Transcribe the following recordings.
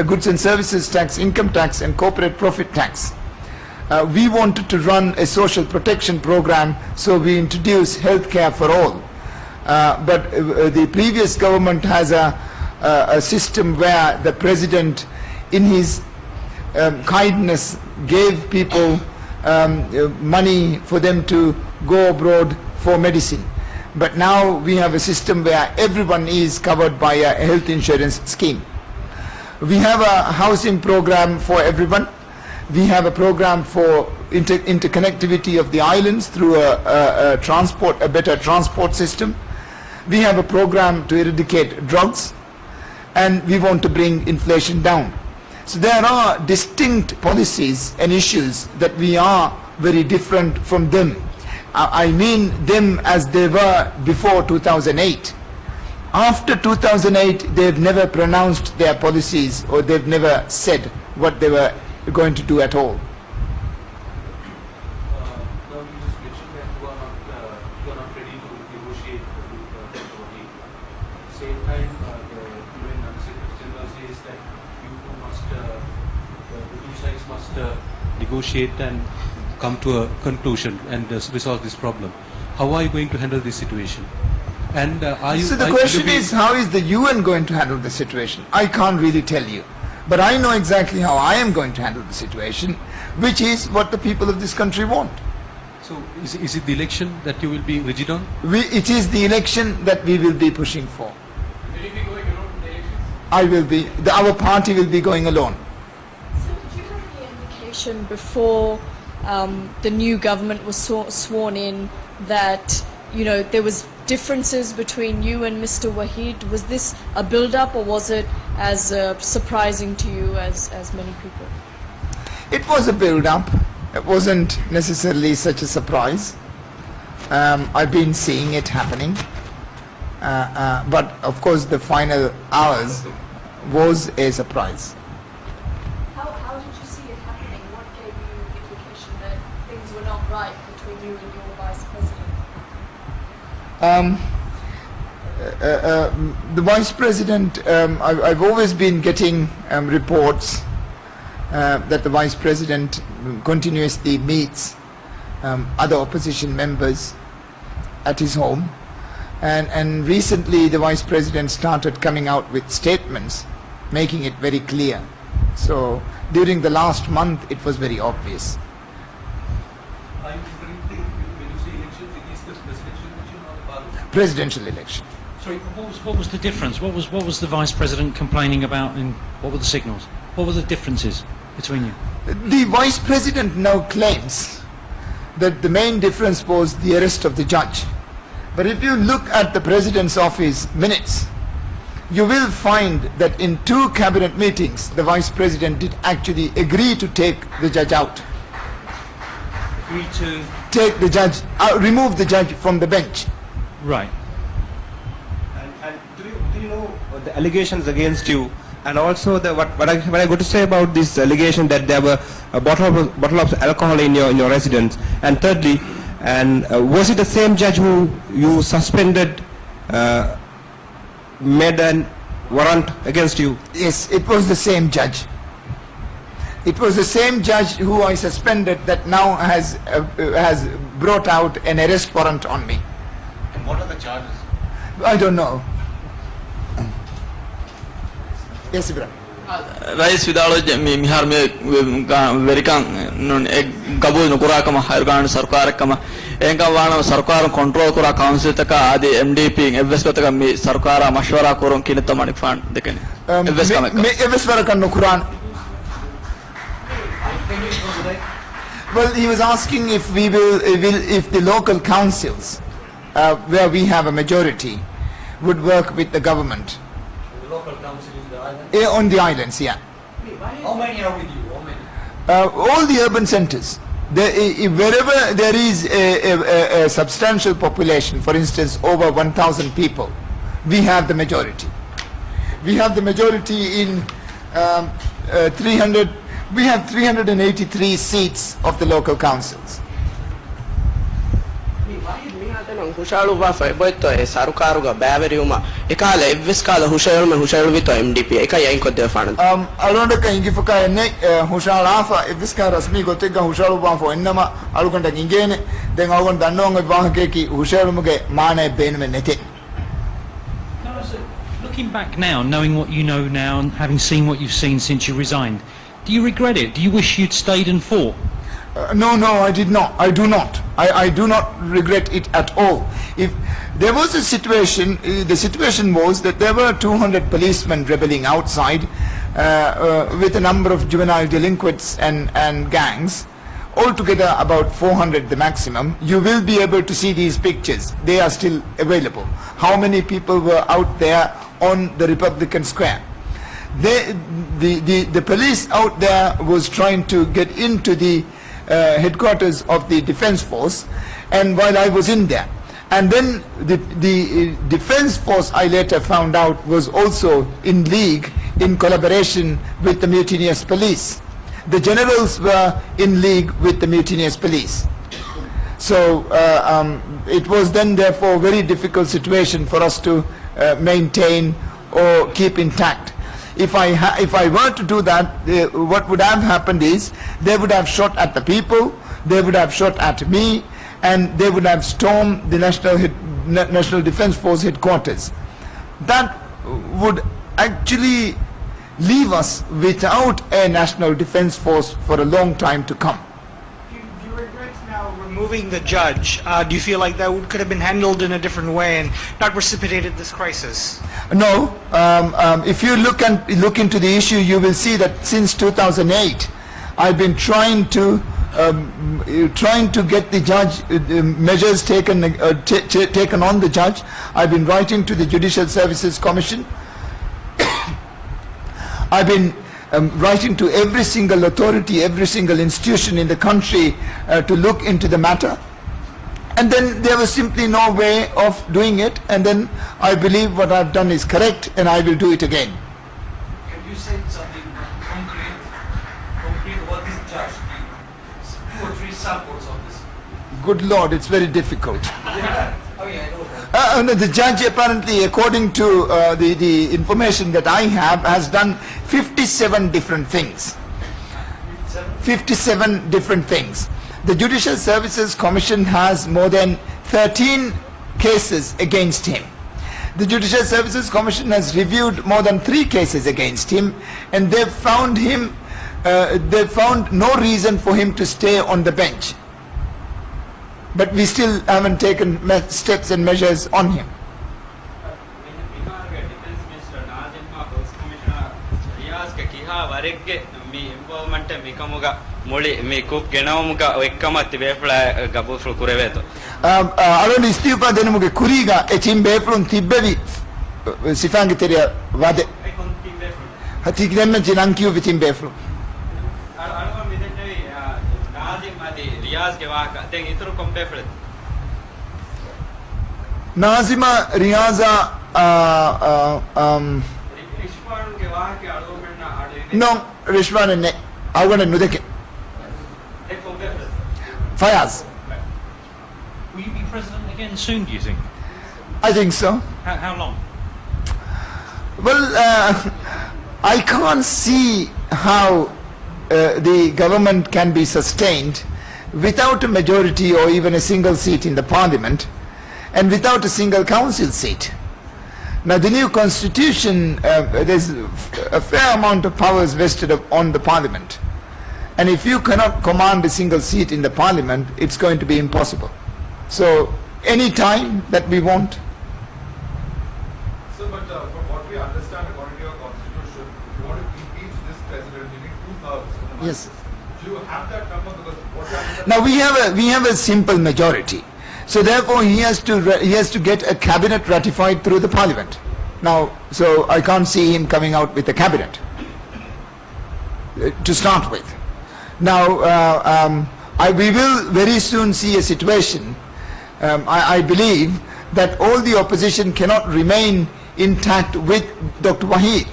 goods and services tax, income tax, and corporate profit tax. We wanted to run a social protection program, so we introduced health care for all. But the previous government has a system where the president, in his kindness, gave people money for them to go abroad for medicine. But now we have a system where everyone is covered by a health insurance scheme. We have a housing program for everyone. We have a program for interconnectivity of the islands through a better transport system. We have a program to eradicate drugs, and we want to bring inflation down. So there are distinct policies and issues that we are very different from them. I mean them as they were before 2008. After 2008, they've never pronounced their policies, or they've never said what they were going to do at all. Now you just mentioned that you are not ready to negotiate with the Wahid. At the same time, the UN Secretary General says that you two must, the two sides must negotiate and come to a conclusion and resolve this problem. How are you going to handle this situation? And so the question is, how is the UN going to handle the situation? I can't really tell you. But I know exactly how I am going to handle the situation, which is what the people of this country want. So is it the election that you will be rigid on? It is the election that we will be pushing for. Will you be going alone to the elections? I will be. Our party will be going alone. So did you have any indication before the new government was sworn in that, you know, there was differences between you and Mr. Wahid? Was this a build-up, or was it as surprising to you as many people? It was a build-up. It wasn't necessarily such a surprise. I've been seeing it happening. But of course the final hours was a surprise. How did you see it happening? What gave you the indication that things were not right between you and your vice president? The vice president, I've always been getting reports that the vice president continuously meets other opposition members at his home, and recently the vice president started coming out with statements making it very clear. So during the last month it was very obvious. Are you referring to, when you say elections, it is the presidential election or the parliament? Presidential election. Sorry, what was the difference? What was the Vice President complaining about, and what were the signals? What were the differences between you? The Vice President now claims that the main difference was the arrest of the judge. But if you look at the President's office minutes, you will find that in 2 cabinet meetings, the Vice President did actually agree to take the judge out. Agree to... Take the judge, remove the judge from the bench. Right. And do you know the allegations against you, and also what I got to say about this allegation that there were a bottle of alcohol in your residence, and thirdly, was it the same judge who you suspended, made a warrant against you? Yes, it was the same judge. It was the same judge who I suspended that now has brought out an arrest warrant on me. And what are the charges? I don't know. Yes, Ibrahim. Raees vidalo mihar me verikan gabu nukura kama hairgan sarkar kama enka wana sarkar control kura council taka adi MDP evs ko taka mi sarkara mashwara koron kinita manik fan dekene evs kama evs varakan nukuran. Well, he was asking if we if the local councils where we have a majority would work with the government. The local council in the island? On the islands, yeah. How many are with you? How many? All the urban centers. Wherever there is a substantial population, for instance, over 1,000 people, we have the majority. We have the majority in 300. We have 383 seats of the local councils. Why Naten Hushalu Wafa, Boito, Sarukaruga, Bavariuma, Ekala, Viscala, Hushal Vito, MDP, Eka Yanko de Fan. Alondaka Ingifaka and Hushal Alpha, if this car as me go take a Hushaluban for Enama, Alukanta Ingene, then I want Danong Bankeki, Hushalumuge, Mane, Benvenete. Looking back now, knowing what you know now and having seen what you've seen since you resigned, do you regret it? Do you wish you'd stayed and fought? No, I did not. I do not. I do not regret it at all. If there was a situation, the situation was that there were 200 policemen rebelling outside with a number of juvenile delinquents and gangs, altogether about 400 the maximum. You will be able to see these pictures. They are still available. How many people were out there on the Republican Square? The police out there was trying to get into the headquarters of the defense force, and while I was in there, and then the defense force, I later found out, was also in league, in collaboration with the mutinous police. The generals were in league with the mutinous police. So it was then therefore a very difficult situation for us to maintain or keep intact. If I were to do that, what would have happened is they would have shot at the people, they would have shot at me, and they would have stormed the National Defense Force headquarters. That would actually leave us without a National Defense Force for a long time to come. Do you regret now removing the judge? Do you feel like that could have been handled in a different way and not precipitated this crisis? No. If you look into the issue, you will see that since 2008, I've been trying to get the judge measures taken on the judge. I've been writing to the Judicial Services Commission. I've been writing to every single authority, every single institution in the country to look into the matter. And then there was simply no way of doing it, and then I believe what I've done is correct, and I will do it again. Can you say something concrete what this judge did? 2 or 3 samples of this. Good Lord, it's very difficult. Oh yeah, I know that. No, the judge apparently, according to the information that I have, has done 57 different things. 57 different things. The Judicial Services Commission has more than 13 cases against him. The Judicial Services Commission has reviewed more than 3 cases against him, and they found no reason for him to stay on the bench. But we still haven't taken steps and measures on him. Around istifa denuge kuriga echimbe from tibbevi sifangi teria wade hati gemme jinankiu vitimbe from Nazima Riaza no Rishwan and I want to know the Fayaz. Will you be president again soon, do you think? I think so. How long? Well, I can't see how the government can be sustained without a majority or even a single seat in the parliament, and without a single council seat. Now the new constitution, there's a fair amount of powers vested on the parliament, and if you cannot command a single seat in the parliament, it's going to be impossible. So any time that we want. So, but from what we understand according to your constitution, if you want to impeach this president, you need 2/3. Yes. Do you have that number? Because what you understand. Now we have a simple majority, so therefore he has to get a cabinet ratified through the parliament. Now, so I can't see him coming out with a cabinet to start with. Now we will very soon see a situation. I believe that all the opposition cannot remain intact with Dr. Wahid.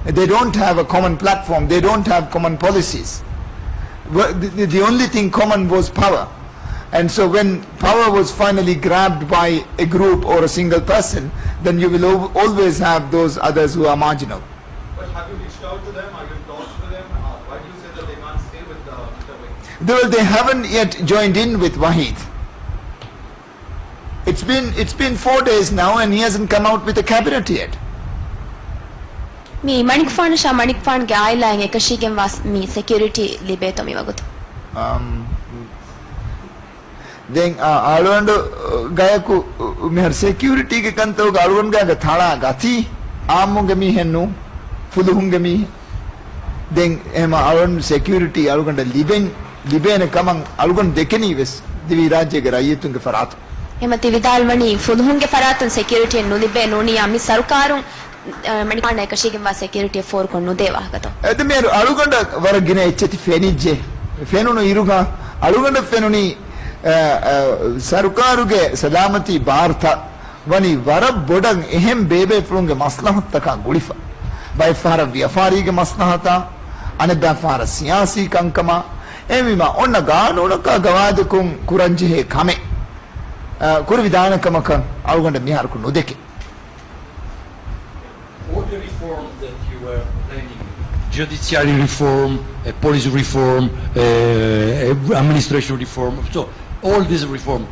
They don't have a common platform. They don't have common policies. The only thing common was power. And so when power was finally grabbed by a group or a single person, then you will always have those others who are marginal. But have you reached out to them? Are you in talks with them? Why do you say that they can't stay with Mr. Wahid? They haven't yet joined in with Wahid. It's been 4 days now and he hasn't come out with a cabinet yet. Me manikfan sha manikfan ge ailang ekashigen was me security libeto mi wagutu. Then alwando gayaku mehar security ge kanto alwan ga thala gati amunge mi hennu fuluhunge mi then ema alwan security alwanda libene kamang alwan dekeni ves divi rajye ge rayitunge farat Hemati vidal wani fulhunge faratun security nulibe noni ami sarukarun manikfan ekashigen was security for konnu deva gato. Ede meru aluganda waragine echeti fenijje fenunu iruga aluganda fenuni sarukaruge salamati bharta wani wara bodang ehem bebe fulunge maslahattaka gulifa by fara vyafarige maslahata aneda fara siyasi kankama emima onna gaanunaka gawadukun kuranji he kame kuru vidanakamakan aluganda miharku nodeke. All the reforms that you were planning, judiciary reform, police reform, administration reform, so all these reform,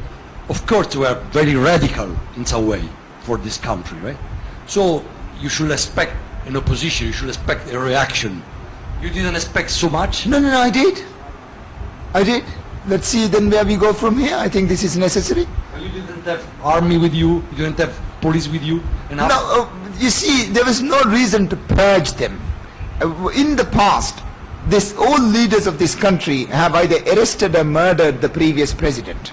of course, were very radical in some way for this country, right? So you should expect an opposition, you should expect a reaction. You didn't expect so much? No, I did. Let's see then where we go from here. I think this is necessary. You didn't have army with you, you didn't have police with you? No, you see, there was no reason to purge them. In the past, all leaders of this country have either arrested or murdered the previous president.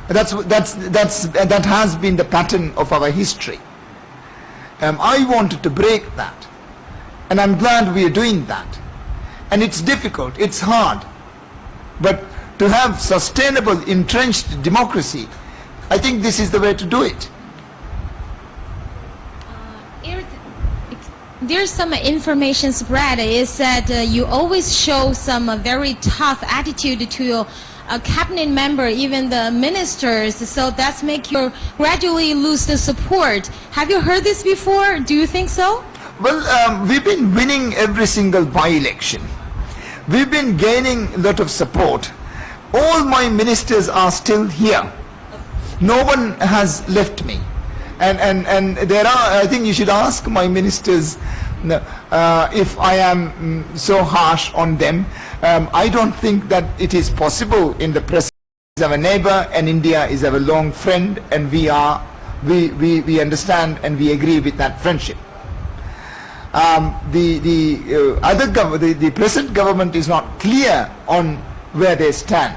That has been the pattern of our history. I wanted to break that, and I'm glad we are doing that. And it's difficult, it's hard, but to have sustainable, entrenched democracy, I think this is the way to do it. There's some information spread is that you always show some very tough attitude to your cabinet member, even the ministers, so that's make you gradually lose the support. Have you heard this before? Do you think so? Well, we've been winning every single by-election. We've been gaining a lot of support. All my ministers are still here. No one has left me. And there are, I think you should ask my ministers if I am so harsh on them. I don't think that it is possible. In the press is our neighbor and India is our long friend, and we understand and we agree with that friendship. The present government is not clear on where they stand.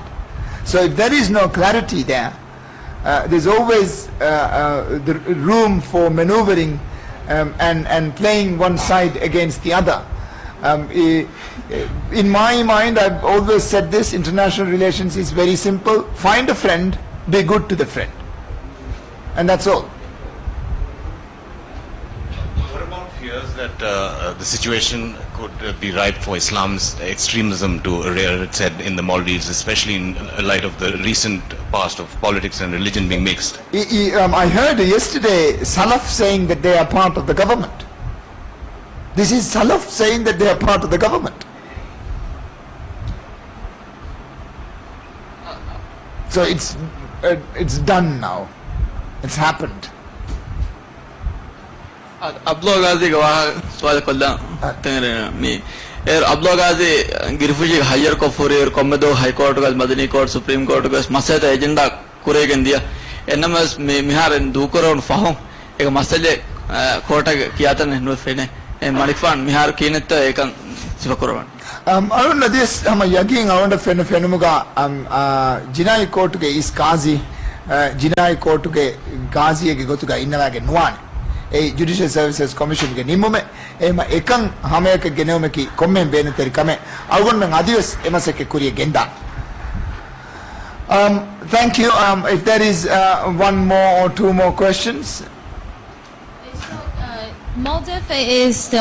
So if there is no clarity there, there's always the room for maneuvering and playing one side against the other. In my mind, I've always said this: international relations is very simple. Find a friend, be good to the friend, and that's all. What about fears that the situation could be ripe for Islam's extremism to rear its head in the Maldives, especially in light of the recent past of politics and religion being mixed? I heard yesterday Salaf saying that they are part of the government. This is Salaf saying that they are part of the government. So it's done now. It's happened. Ablogazi gawa swal kolla tengre mi Ablo Ghazi Girfuji higher Kofuri Komedo High Court Madani Court Supreme Court Masada agenda Kuregandia Enemas Mihar and Dukor on Fahong a Masale Kota Kiatan and Nufene and Marifan Mihar Kineta Ekan Sivakoran. I don't know this. I'm a yagging around a Fenuga. Jinai Court to is Kazi, Jinai Court to Gazi, go to Inagan one. A Judicial Services Commission Genimome, Emma Ekang, Hameka Genomeki, Komen Beneteri Kame, Algon Adios, Emaseke Kuri Genda. Thank you. If there is one more or two more questions. Maldives is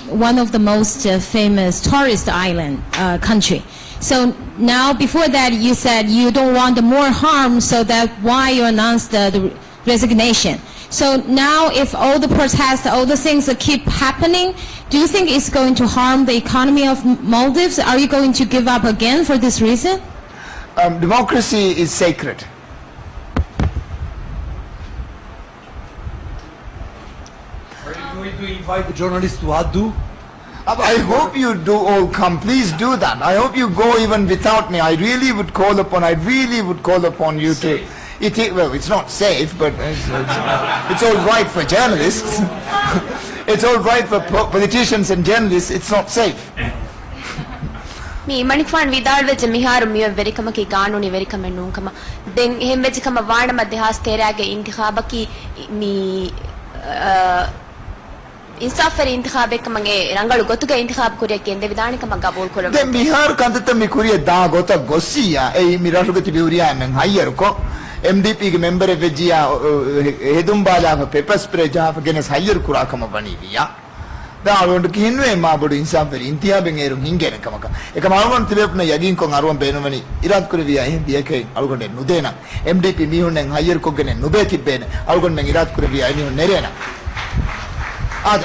one of the most famous tourist island country. So now, before that, you said you don't want more harm, so that's why you announced the resignation. So now, if all the protests, all the things that keep happening, do you think it's going to harm the economy of Maldives? Are you going to give up again for this reason? Democracy is sacred. Are you going to invite the journalists to Addu? I hope you do all come. Please do that. I hope you go even without me. I really would call upon you to. Well, it's not safe, but it's all right for journalists. It's all right for politicians and journalists. It's not safe. Me manikwan vidal veche mihar mi verikama ki kanuni verikama nunkama den hem veche kama wana madhas terage intikhaba ki mi insafar intikhabe kamange rangalu gotuge intikhab kuriya kende vidanikama gabul kolam den bihar kandata mi kuriya da gota gossiya ei mi rashugati biuriya men hayyer ko MDP ke member vejiya hedum bala paper spray jaha genes hayyer kura kama bani biya da alon kinwe ma bodu insafar intiya bengeru hingene kamaka ekama alon tibepna yagin kon arwan benumani irat kuriya he biake algon nudena MDP mi honen hayyer ko gene nube tibbene algon men irat kuriya ni hon nerena ad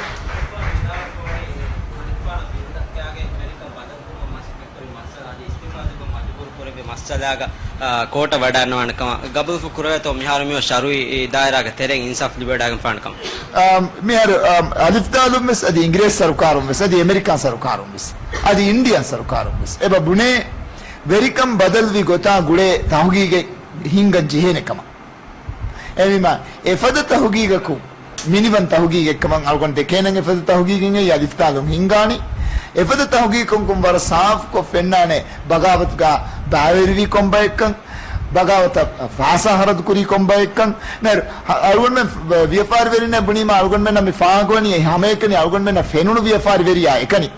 masalaga kota wadana wanakama gabul fukura to miharmiyo sharui daira ga tereng insaf libeda ga fankam mihar alif dalum mes adi ingres sarukarum mes adi american sarukarum mes adi indian sarukarum mes eba bune verikam badal vi gota gule tahugi ge hinga jihene kama emima efada tahugi ga ku minivan tahugi ge kama algon dekenen efada tahugi ge ya alif dalum hingani efada tahugi kum bar saaf ko fennane bagavat ga bavervi kombaikkan bagawata Haasa harad kuri kombaikkan ner algon men vyapar verine bunima algon men mi faagoni hamekani algon men fenunu vyapar veriya ekani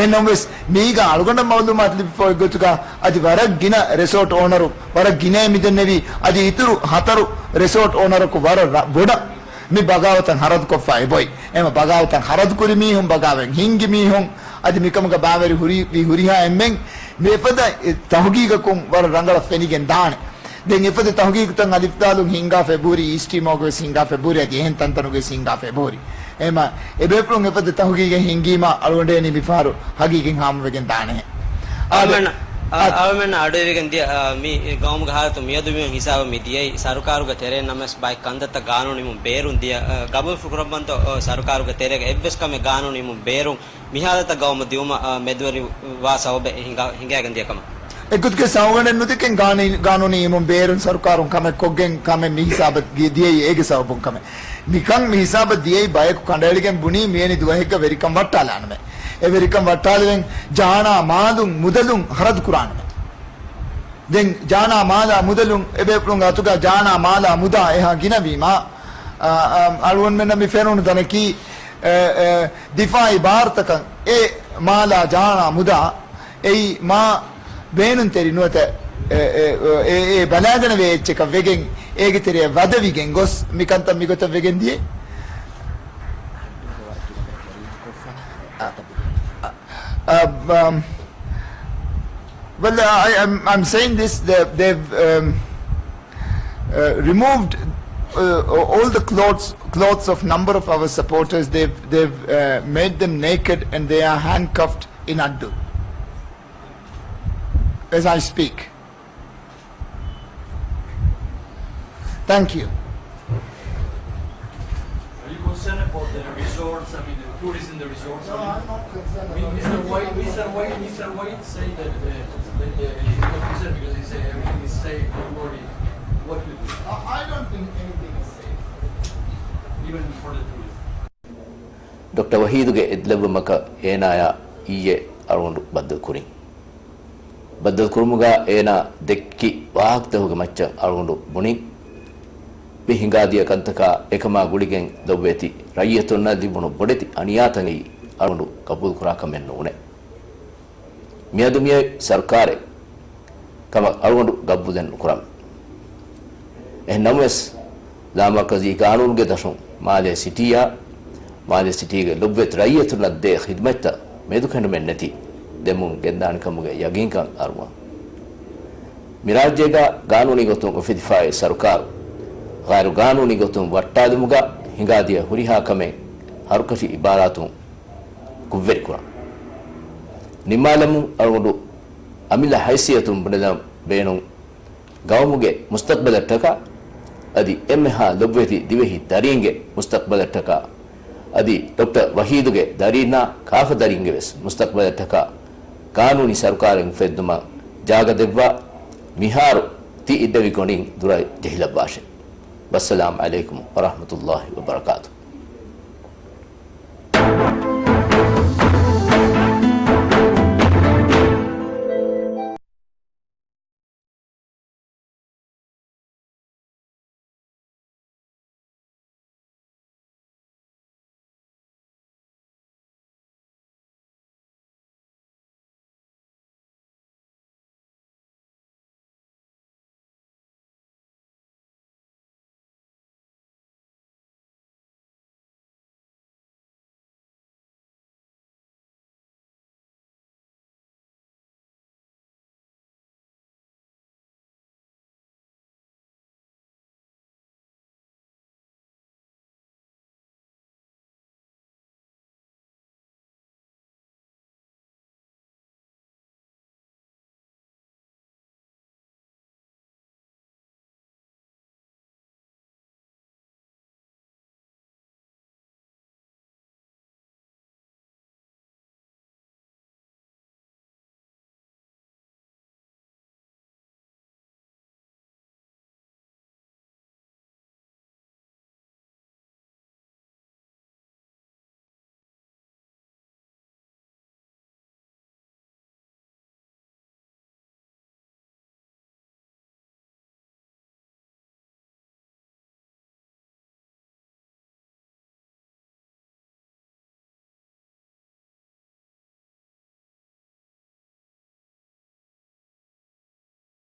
enomves miga algon mawlumat lipo gotuga adi warak gina resort owneru warak gina midennevi adi ituru hataru resort owneru ko war boda mi bagawatan harad ko fai boy ema bagawatan harad kuri mi hum bagawen hingi mi hum adi mikam ga baveri huriha emmen me pada tahugiga kum war rangala fenigen dane den efada tahugiga tan alif dalum hinga february east timor go singa february adi hen tantanu go singa february ema ebeplun efada tahugiga hingima alwonde ni bifaru hagigen ham wegen dane awamen aduwegen dia mi gaum ga hatu miyadumi hisab mi diai sarukaru ga tere namas bai kandata ganoni mum berun dia gabul fukrabanto sarukaru ga tere ga ebbes kame ganoni mum berun mihalata gaum diuma medwari wasa obe hinga gan dia kama ekut ke sawgane nudiken ganoni mum berun sarukaru kame koggen kame mi hisab diai ege sawbun kame mikan mi hisab diai bai ko kandaligen buni mieni duwaheka verikam wattala anme everikam wattalen jana madum mudalum harad quran den jana mala mudalum ebeplun atuga jana mala muda eha ginavima alwon men mi fenun danaki difai bhartakan e mala jana muda ei ma benun teri nuata e balagana vecheka vegen ege tere wadavigen gos mikanta migota vegen die well, I'm saying this. They've removed all the clothes of number of our supporters. They've made them naked and they are handcuffed in Addu as I speak. Thank you. Are you concerned about the resorts? I mean, the tourists in the resorts? No, I'm not concerned. Mr. White said that he's not concerned because he said everything is safe. Don't worry. What will you do? I don't think anything is safe, Even for the tourists. Dr. Waheeduge idlabumaka enaya iye arundu baddal kurin. Baddal kurumuga ena dekki waaktahuge macca arundu bunin. Hingadiya kantaka ekama guligen daweti rayetonna dibunu bodeti aniyatangi arundu kabul kuraka menno une miyadumiye sarkare kama arundu gabbuden kuram ehnamwes lama kazi kanun ge dashun male city ge lobvet rayetonna de khidmata medu kendu menneti දෙමුන් ගෙන්දාන කමුගේ යගින්කම් අරුවා මිරාජ්‍යගා ගානೂನಿ ගොතුන් ඔෆිදිෆායි සරකාරු ගාරු ගානೂನಿ ගොතුන් වට්ටාදුමුගා ಹಿಂಗಾದಿಯ ಹುರಿಹಾ ಕಮೆ ಹರುಕಶಿ ಇಬಾರಾತು ಕುವ್ವೆರಿ ಕುರ ನಿಮ್ಮಾಲಮು ಅಳಗೊಂಡು ಅಮಿಲ ಹೈಸಿಯತು ಬಡದ ಬೇನು ಗೌಮುಗೆ ಮುಸ್ತಕ್ಬಲಟ್ಟಕ ಅದಿ ಎಮ್ಮೆಹ ಲೊಬ್ವೆತಿ ದಿವೆಹಿ ದರಿಂಗೆ ಮುಸ್ತಕ್ಬಲಟ್ಟಕ ಅದಿ doctor ವಹೀದುಗೆ ದರೀನಾ Kaffa ದರಿಂಗೆ ವೆಸ್ ಮುಸ್ತಕ್ಬಲಟ್ಟಕ ಕಾನೂನಿ ಸರ್ಕಾರಂ ಫೆದ್ದುಮ ಜಾಗದೆವ್ವ ಮಿಹಾರು ತಿ ಇದ್ದವಿಕೊಂಡಿಂ ದುರೈ ಜಹಿಲ ಭಾಷೆ. والسلام عليكم ورحمة الله وبركاته.